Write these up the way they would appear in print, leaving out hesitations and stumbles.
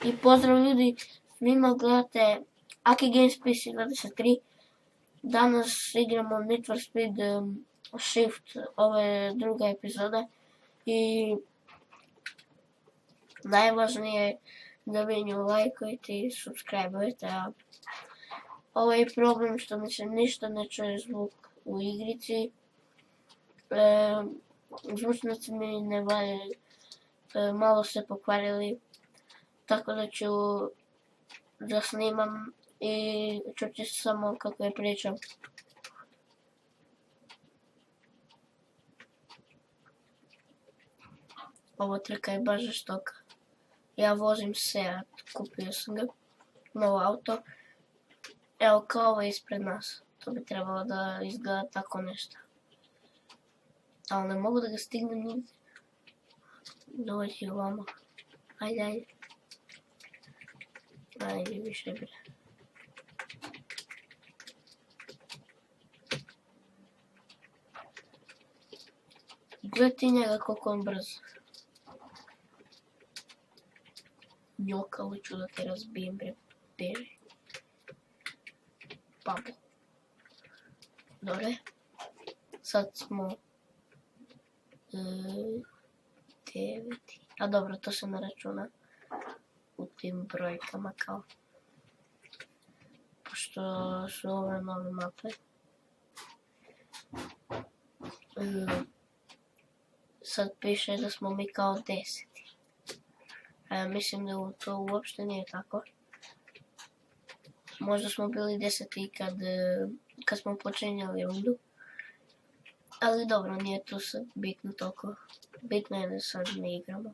I pozdrav ljudi, svima gledate Aki Games PC 23. Danas igramo Need for Speed Shift, ovo je druga epizoda i najvažnije je da vi nju lajkujete i subscribe-ujete. Ovo je problem što se ništa ne čuje zvuk u igrici, zvučnici mi ne valjaju, malo se pokvarili, tako da ću da snimam i čuti samo kako je pričam. Ovo trka je baš žestoka. Ja vozim Seat, kupio sam ga, novo auto. Evo kao ovo ispred nas, to bi trebalo da izgleda tako nešto. Ali ne mogu da ga stignem nigdje. Dođi ovamo. Ajde. Ajde više bre. Gledaj ti njega koliko on brzo. Njoka ću da te razbijem bre. Beži. Papu. Dole. Sad smo 9. A dobro, to se ne računa u tim brojkama kao. Pošto su ove nove mape. Sad piše da smo mi kao 10. A ja mislim da to uopšte nije tako. Možda smo bili 10. kad smo počinjali rundu. Ali dobro, nije to sad bitno toliko. Bitno je da sad ne igramo.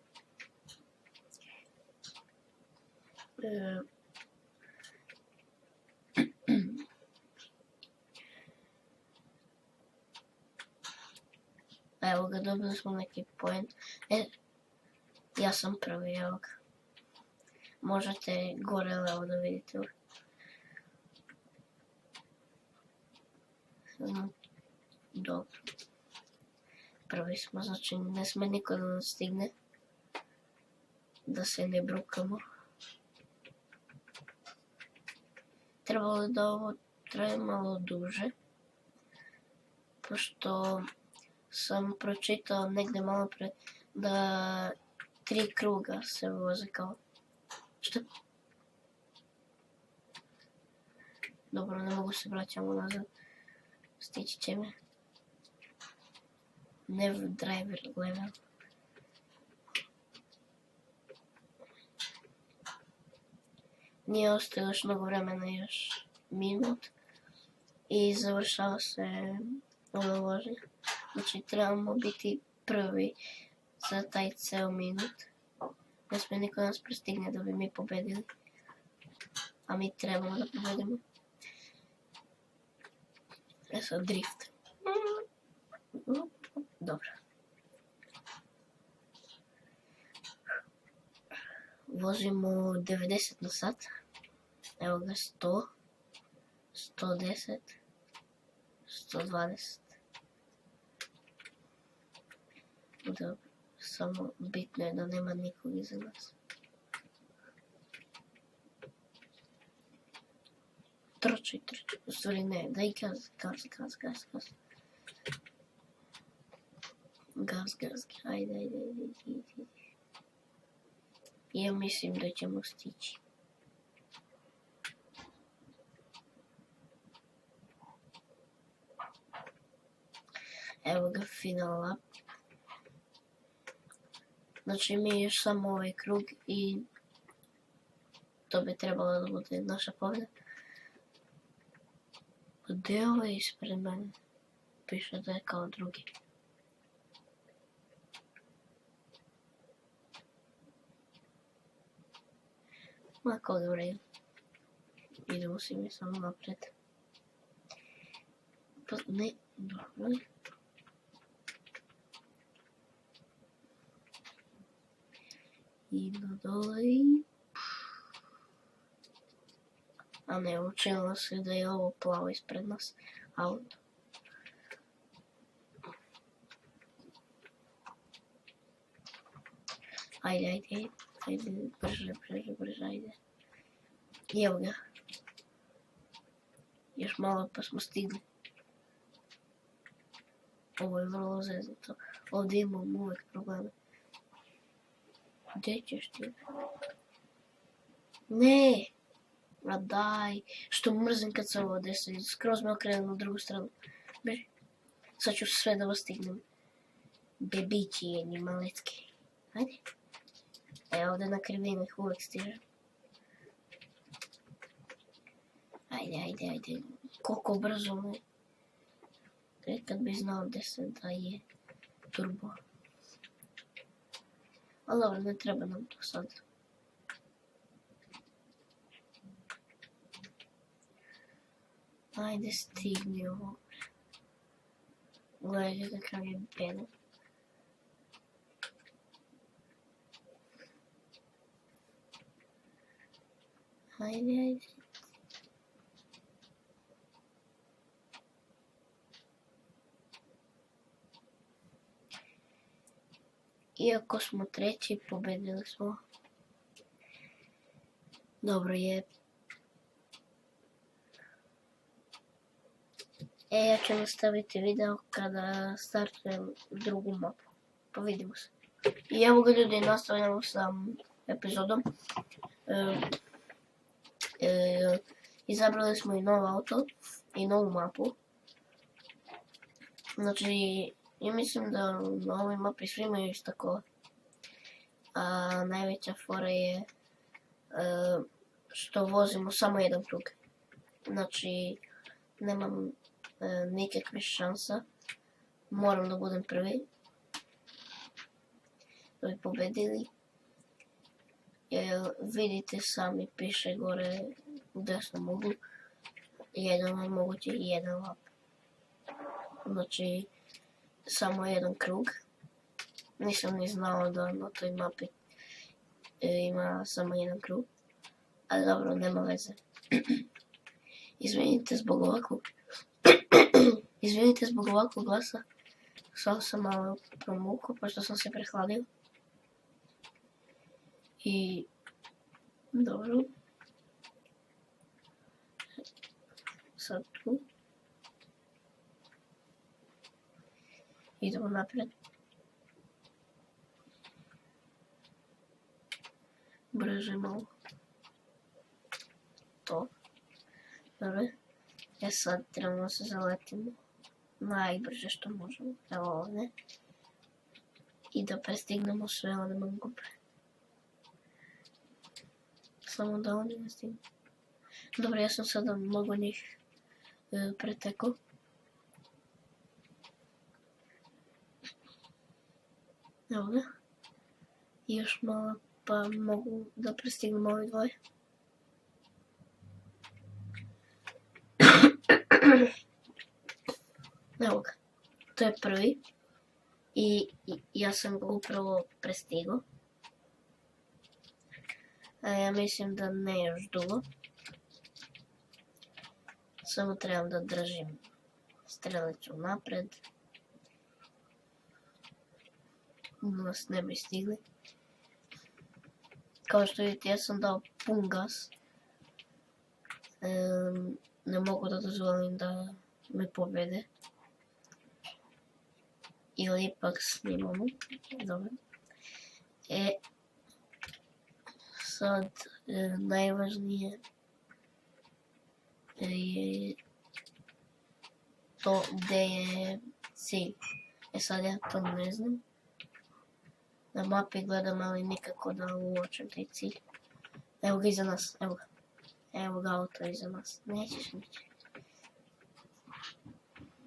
Evo ga, dobili smo neki point. Ja sam prvi, evo ga. Možete gore levo da vidite. Dobro. Prvi smo, znači ne sme niko da nas stigne. Da se ne brukamo. Trebalo da ovo traje malo duže. Pošto sam pročitao negdje malo pre da 3 kruga se voze kao. Što? Dobro, ne mogu se vraćamo nazad. Stići će me. Never driver level. Nije ostalo još mnogo vremena, još minut. I završava se ova vožnja. Znači trebamo biti prvi za taj ceo minut. Ne smije niko nas prestigne da bi mi pobedili. A mi trebamo da pobedimo. Sad drift. Dobro. Vozimo 90 na sat. Evo ga 100. 110. 120. Dobro. Samo bitno je da nema nikog iza nas. Trči. U stvari ne, daj gaz. Gaz. Ajde. Ja mislim da ćemo stići. Evo ga final lap. Znači mi još samo ovaj krug i to bi trebalo da bude naša pobjeda. Gdje je ovaj ispred mene? Piše da je kao drugi. Ma koga vredu. Idemo si mi samo napred. Pa ne, dobro. Idu dole i... A ne, učinilo se da je ovo plavo ispred nas auto. Ajde. Ajde, brže, ajde. I evo ga. Još malo pa smo stigli. Ovo je vrlo zeznuto. Ovdje imam uvijek probleme. Gdje ćeš ti? Ne! A daj! Što mrzim kad se ovo desi. Skroz me okrenu na drugu stranu. Beži. Sad ću sve da vas stignem. Bebići jedni malecki. Ajde. Ovdje na krivinu ih uvijek stižem. Ajde. Koliko brzo me. Kad bi znao gdje se daje turbo. Ali dobro, ne treba nam to sad. Ajde, stigni ovo. Gledaj kakav je bedan. Ajde. Iako smo treći, pobedili smo. Dobro je. Ja ću nastaviti video kada startujem drugu mapu. Pa vidimo se. I evo ga ljudi, nastavljamo sa epizodom. Izabrali smo i novo auto i novu mapu. Znači, ja mislim da na ovoj mapi svi imaju isto kola. A najveća fora je što vozimo samo jedan krug. Znači, nemam nikakve šansa. Moram da budem prvi. Da bi pobedili. Vidite sami, piše gore u desnom uglu. Jedan moguće i jedan lap. Znači, samo jedan krug. Nisam ni znao da na toj mapi ima samo jedan krug. Ali dobro, nema veze. Izvinite zbog ovakvog glasa. Samo sam malo promukao, pošto sam se prehladio. I dobro. Sad tu. Idemo naprijed. Brže malo. To. Dobro. Sad trebamo da se zaletimo najbrže što možemo. Evo ovdje. I da prestignemo sve one mangupe. Samo da oni ne stignu. Dobro, ja sam sada mnogo njih pretekao. Evo ga. I još malo pa mogu da prestignem ovi dvoje. Evo ga. To je prvi. I ja sam ga upravo prestigao. Ja mislim da ne još dugo. Samo trebam da držim strelicu napred. Nas ne bi stigli. Kao što vidite, ja sam dao pun gas. Ne mogu da dozvolim da me pobede. Ili ipak snimamo. Dobro. Sad najvažnije je to gdje je cilj. Sad ja to ne znam. Na mapi gledam, ali nikako da uočem taj cilj. Evo ga iza nas, evo ga. Evo ga auto iza nas.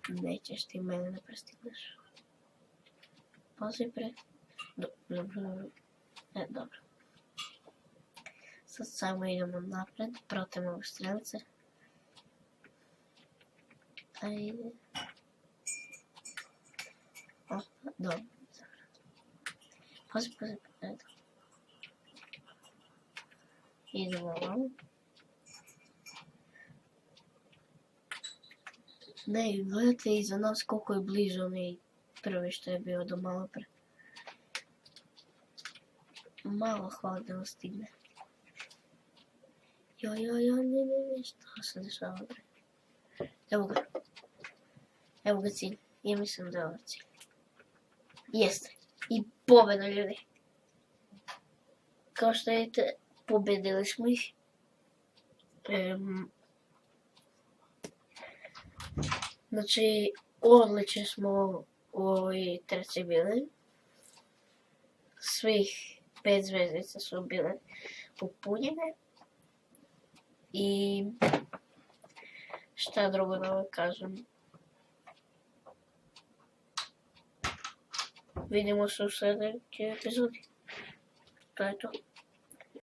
Nećeš ti mene ne prestigneš. Pazi pre. Dobro. Sad samo idemo napred, pratimo ove strelice. Ajde. Dobro. Pazi. Eto. Idemo ovamo. Ne, gledajte iza nas koliko je bliže onaj prvi što je bio do malo pre. malo hvala da nas stigne. Ne, šta se dešava, bre. Evo ga cilj. Ja mislim da je ovo cilj. Jeste. I pobeda, ljudi. Kao što vidite, pobedili smo ih. Znači, odlični smo u ovoj trci bili. Svih 5 zvezdica su bile popunjene. I šta drugo da vam kažem. Vidimo se u sljedećoj epizodi. To je to.